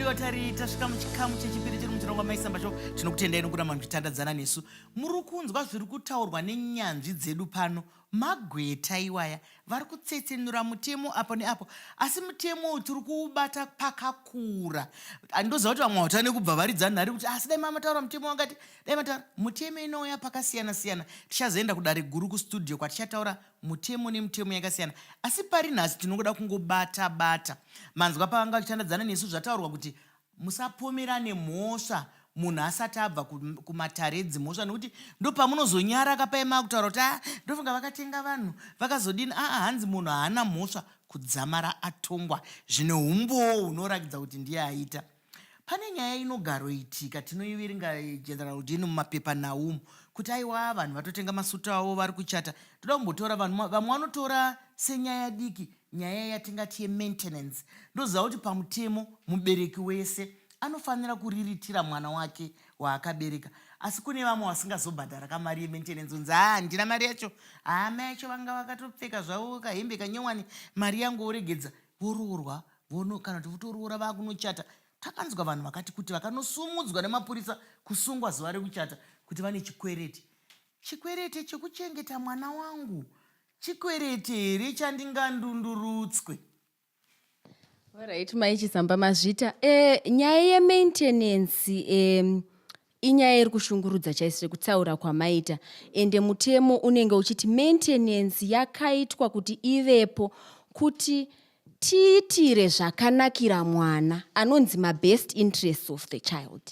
vediwa tari tasvika muchikamu chechipiri chiri muchirongwa maisamba show. Tinokutendai nokuda manotitandadzana nesu. Muri kunzwa zviri kutaurwa nenyanzvi dzedu pano. Magweta iwaya vari kutsetsenura mutemo apo neapo, asi mutemo tiri kuubata pakakura. Ndoziva kuti vamwe vatane kubva varidzana nari kuti asi dai mamataura mutemo wakati, dai mataura mutemo inouya pakasiyana siyana. Tichazoenda kudare guru kustudio kwatichataura mutemo nemutemo yakasiyana, asi pari nhasi tinokuda kungobata bata. Manzwa pavanga vachitandadzana nesu zvataurwa kuti musapomerane mhosva munhu asati abva kumatare dzimhosva, nekuti ndo pamunozonyara kapaema kutaura kuti ndofunga vakatenga vanhu vakazodini. Hanzi munhu haana mhosva kudzamara atongwa. Zvine umbowo hunorakidza kuti ndiye aita. Pane nyaya inogaroitika tinoiverenga general dini mumapepa naumu kuti aiwa vanhu vatotenga masuta avo vari kuchata. Toda kumbotora vamwe vanotora senyaya diki, nyaya yatingati ye-maintenance. Ndoziva kuti pamutemo mubereki wese anofanira kuriritira mwana wake waakabereka, asi kune vamwe vasingazobhadhara kamari ye-maintenance. Unzi handina mari yacho, mai yacho vanga vakatopfeka zvavo kahembe kanyowani, mari yangu oregedza, voroorwa kana kuti votoroora vakunochata. Takanzwa vanhu vakati kuti vakanosumudzwa nemapurisa kusungwa zuva rekuchata kuti vane chikwerete. Chikwerete chekuchengeta mwana wangu, chikwerete here chandingandundurutswe. Alright, maichisamba mazvita. Nyaya ye-maintenance inyaya iri kushungurudza chaizvo kutaura kwamaita. Ende mutemo unenge uchiti maintenance yakaitwa kuti ivepo kuti tiitire zvakanakira mwana, anonzi ma-best interests of the child.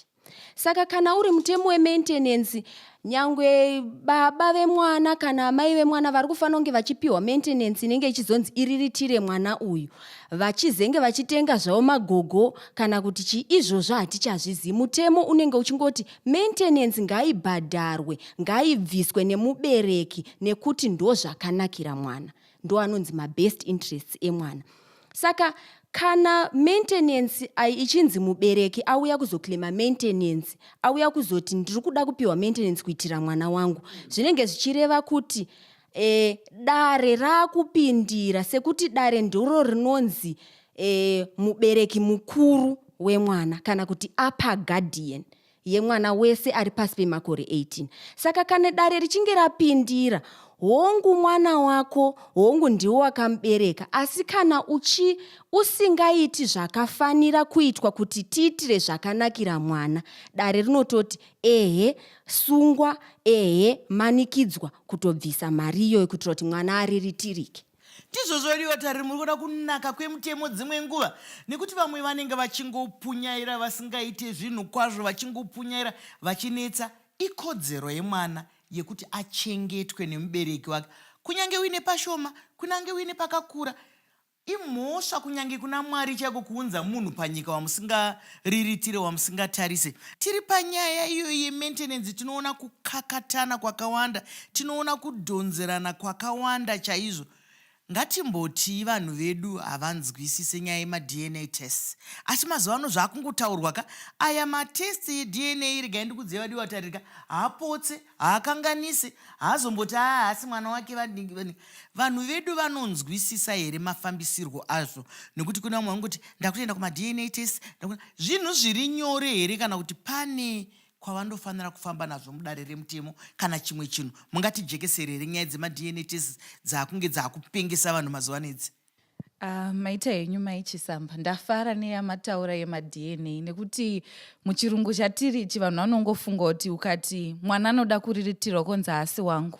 Saka kana uri mutemo we-maintenance, nyangwe baba vemwana kana amai vemwana vari kufanira kunge vachipiwa maintenance inenge ichizonzi iriritire mwana uyu, vachizenge vachitenga zvavo magogo kana kuti izvozvo hatichazvizivi. Mutemo unenge uchingoti maintenance ngaibhadharwe, ngaibviswe nemubereki nekuti ndo zvakanakira mwana, ndo anonzi ma-best interests emwana. Saka kana maintenance ichinzi mubereki auya kuzoclaima maintenance, auya kuzoti ndiri kuda kupiwa maintenance kuitira mwana wangu, zvinenge zvichireva kuti dare raakupindira, sekuti dare ndiro rinonzi mubereki mukuru wemwana kana kuti upper guardian yemwana wese ari pasi pemakore 18. Saka kana dare richinge rapindira, hongu mwana wako, hongu ndiwo wakamubereka, asi kana usingaiti zvakafanira kuitwa kuti tiitire zvakanakira mwana, dare rinototi sungwa, manikidzwa kutobvisa mari iyoyo kuitira kuti mwana ariritirike. Tizvozvodiwa tari muri kuda kunaka kwemutemo dzimwe nguva, nekuti vamwe vanenge vachingopunyaira vasingaite zvinhu kwazvo, vachingopunyaira vachinetsa. Ikodzero yemwana yekuti achengetwe nemubereki wake, kunyange uine pashoma, kunyange uine pakakura. Imhosva kunyange kuna Mwari chako kuunza munhu panyika wamusingariritire, wamusingatarise. Tiri panyaya iyo ye-maintenance tinoona kukakatana kwakawanda, tinoona kudhonzerana kwakawanda chaizvo. Ngatimboti vanhu vedu havanzwisise nyaya yema-DNA tests, asi mazuva ano zvaakungotaurwa aya matesti ye-DNA regai kudziva diwa tarika haapotse, haakanganise, haazomboti asi mwana wake vadingi. Vanhu vedu vanonzwisisa here mafambisirwo azvo, nekuti kuna vamwe vanongoti ndakutoenda kuma-DNA test, zvinhu zviri nyore here kana kuti pane kwavandofanira kufamba nazvo mudare remutemo kana chimwe chinhu. Mungatijekesere here nyaya dzema-DNA test dzakunge dzakupengesa vanhu mazuva nedzi? Maita henyu maichisamba, ndafara neyamataura yema-DNA, nekuti muchirungu chatirichi vanhu vanongofunga kuti ukati mwana anoda kuriritirwa konzi asi wangu,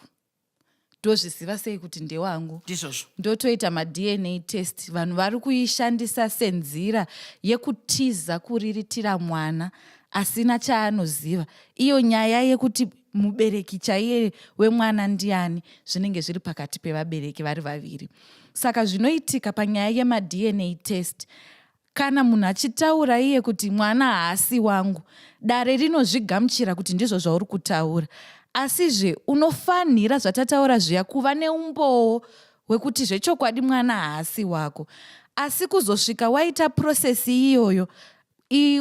ndozviziva sei kuti ndewangu? Ndizvozvo ndotoita ma-DNA test. Vanhu vari kuishandisa senzira yekutiza kuriritira mwana asina chaanoziva. Iyo nyaya yekuti mubereki chaiye wemwana ndiani, zvinenge zviri pakati pevabereki vari vaviri. Saka zvinoitika panyaya yema-DNA test, kana munhu achitaura iye kuti mwana haasi wangu, dare rinozvigamuchira kuti ndizvo zvauri kutaura, asizve unofanira zvatataura zviya kuva neumbowo wekuti zvechokwadi mwana haasi wako. Asi kuzosvika waita prosesi iyoyo,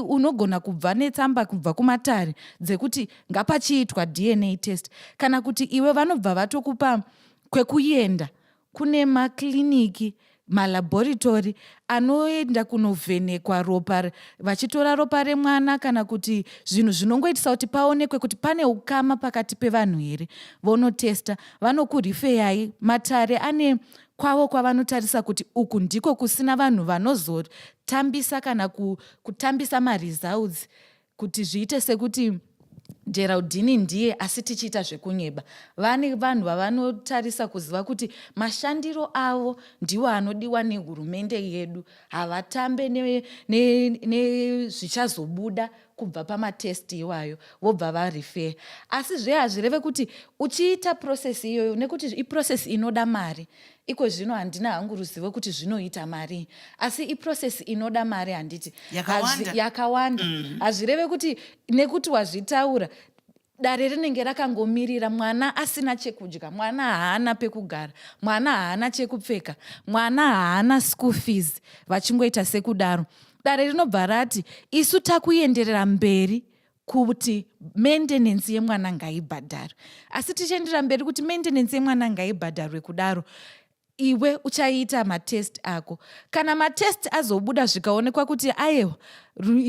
unogona kubva netsamba kubva kumatare dzekuti ngapachiitwa DNA test, kana kuti iwe vanobva vatokupa kwekuenda kune makliniki malabhoritori anoenda kunovhenekwa ropa, vachitora ropa remwana kana kuti zvinhu zvinongoitisa kuti paonekwe kuti pane ukama pakati pevanhu here, vonotesta, vanokurifeyai. Matare ane kwavo kwavanotarisa kuti uku ndiko kusina vanhu vanozotambisa kana kutambisa maresults kuti zviite sekuti Geraldine ndiye asi tichiita zvekunyeba. Vane vanhu vavanotarisa kuziva kuti mashandiro avo ndiwo anodiwa nehurumende yedu, havatambe nezvichazobuda kubva pamatesti iwayo, vobva varife. Asi hazvireve kuti uchiita prosesi iyoyo nekuti iprosesi inoda mari. Iko zvino handina hangu ruzivo kuti zvinoita mari, asi iprosesi inoda mari handiti yakawanda. Hazvireve kuti nekuti wazvitaura dare rinenge rakangomirira, mwana asina chekudya, mwana haana pekugara, mwana haana chekupfeka, mwana haana school fees, vachingoita sekudaro. Dare rinobva rati isu takuenderera mberi kuti maintenance yemwana ngaibhadharwe. Asi tichienderera mberi kuti maintenance yemwana ngaibhadharwe kudaro, iwe uchaita matest ako. Kana matest azobuda zvikaonekwa kuti aiwa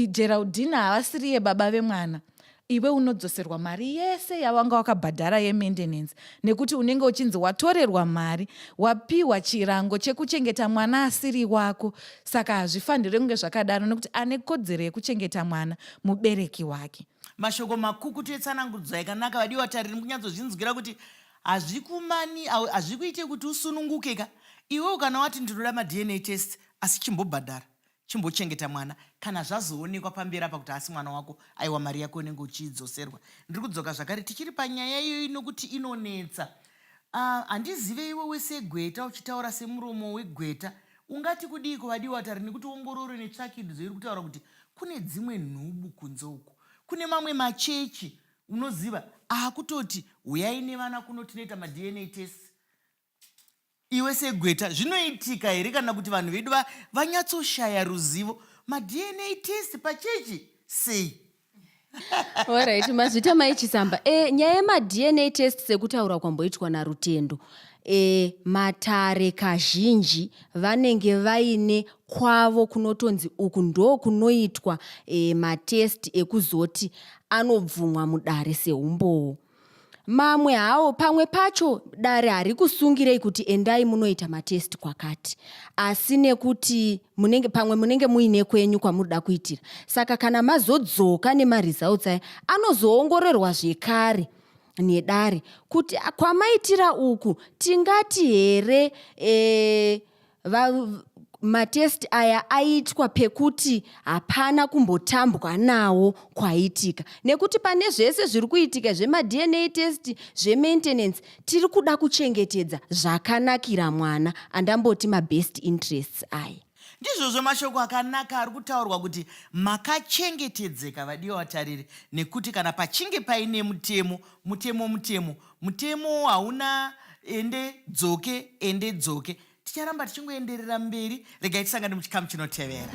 Geraldine havasiriye baba vemwana, iwe unodzoserwa mari yese yawanga wakabhadhara yemaintenance, nekuti unenge uchinzi watorerwa mari, wapiwa chirango chekuchengeta mwana asiri wako. Saka hazvifanire kunge zvakadaro, nekuti ane kodzero yekuchengeta mwana mubereki wake. Mashoko makukutu etsanangudzo yakanaka vadiwa tariri kunyatsozvinzwira kuti hazvikumani, hazvikuite kuti usunungukeka. Iwe kana wati ndinoda ma-DNA test asi chimbobhadhara, chimbochengeta mwana, kana zvazoonekwa pamberi apa kuti asi mwana wako aiwa mari yako unenge uchidzoserwa. Ndiri kudzoka zvakare tichiri panyaya iyoyi nokuti inonetsa. Handizive iwe wesegweta uchitaura semuromo wegweta ungati kudii kuvadiwa tariri, nekuti ongororo netsvakidzo iri kutaura kuti kune dzimwe nhubu kunze uku, kune mamwe machechi unoziva akutoti uyai nevana kuno tinoita ma-DNA test. Iwe segweta zvinoitika here kana kuti vanhu vedu vanyatsoshaya ruzivo? Ma-DNA test pachechi sei? Alright, mazvita maichisamba. Nyaya yema-DNA test sekutaura kwamboitwa naRutendo. Matare kazhinji vanenge vaine kwavo kunotonzi uku ndo kunoitwa matest ekuzoti anobvumwa mudare seumbowo. Mamwe hao pamwe pacho dare hari kusungirei kuti endai munoita matest kwakati, asi nekuti pamwe munenge muine kwenyu kwamunoda kuitira. Saka kana mazodzoka nemaresults aya anozoongororwa zvekare nedare kuti kwamaitira uku tingati here matest aya aitwa pekuti hapana kumbotambwa nawo kwaitika, nekuti pane zvese zviri kuitika zvema-DNA test zvemaintenance tiri kuda kuchengetedza zvakanakira mwana, andamboti ma-best interests aya. Ndizvozvo mashoko akanaka ari kutaurwa kuti makachengetedzeka vadiwa vatariri, nekuti kana pachinge paine mutemo hauna ende dzoke. Ticharamba tichingoenderera mberi. Regai tisangane muchikamu chinotevera.